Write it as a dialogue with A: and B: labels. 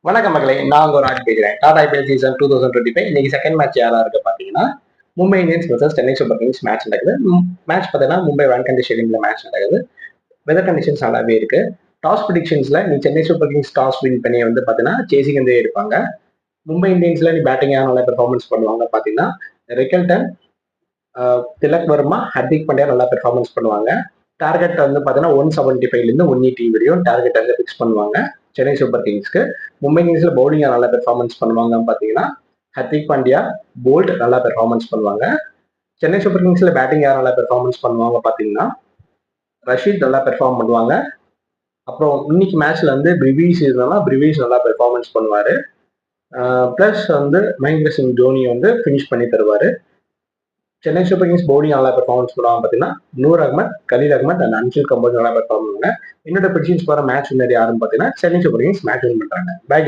A: வணக்கம் மகளே, நான் உங்க ராஜ் பேசுறேன். டாடா ஐபிஎல் சீசன் 2025 இன்னைக்கு செகண்ட் மேட்ச் யாரா இருக்கு பாத்தீங்கன்னா, Mumbai Indians vs Chennai Super Kings match நடக்குது. மேட்ச் பார்த்தீங்கன்னா மும்பை வான்கண்டே ஸ்டேடியம்ல மேட்ச் நடக்குது. வெதர் கண்டிஷன்ஸ் நல்லாவே இருக்கு. டாஸ் ப்ரிடிக்ஷன்ஸ்ல நீ Chennai Super Kings toss win பண்ணி வந்து பாத்தீங்கன்னா சேசிங் வந்து எடுப்பாங்க. மும்பை இந்தியன்ஸ்ல நீ பேட்டிங் யாரும் நல்லா பெர்ஃபார்மன்ஸ் பண்ணுவாங்க பாத்தீங்கன்னா, ரிக்கல்டன், திலக் வர்மா, ஹர்திக் பாண்டியா நல்லா பெர்ஃபார்மன்ஸ் பண்ணுவாங்க. டார்கெட் வந்து பாத்தீங்கன்னா 175ல 180 வரையும் டார்கெட் வந்து பிக்ஸ் பண்ணுவாங்க சென்னை சூப்பர் கிங்ஸ்க்கு. மும்பை இந்தியன்ஸ்ல பவுலிங் நல்லா பெர்ஃபார்மன்ஸ் பண்ணுவாங்கன்னு பாத்தீங்கன்னா, ஹர்திக் பாண்டியா, போல்ட் நல்லா பெர்ஃபார்மன்ஸ் பண்ணுவாங்க. சென்னை சூப்பர் கிங்ஸ்ல பேட்டிங் யார் நல்லா பெர்ஃபார்மன்ஸ் பண்ணுவாங்க பாத்தீங்கன்னா, ரஷீத் நல்லா பெர்ஃபார்ம் பண்ணுவாங்க. அப்புறம் இன்னைக்கு மேட்ச்ல வந்து பிரிவிஸ் நல்லா பெர்ஃபார்மன்ஸ் பண்ணுவாரு. பிளஸ் வந்து மகேந்திர சிங் தோனி வந்து பினிஷ் பண்ணி தருவாரு. சென்னை சூப்பர் கிங்ஸ் பவுலிங் நல்லா பெர்ஃபார்மன்ஸ் பண்ணுவாங்க பார்த்தீங்கன்னா, நூர் அகமத், கலீல் அகமத் அண்ட் அன்சில் கம்போஸ் நல்லா பெர்ஃபார்ம் பண்ணுவாங்க. என்னோட பிடிச்சின்னு போற மேட்ச் வின்னர் யாருன்னு பார்த்தீங்கன்னா, Chennai Super Kings match win பண்றாங்க. பை.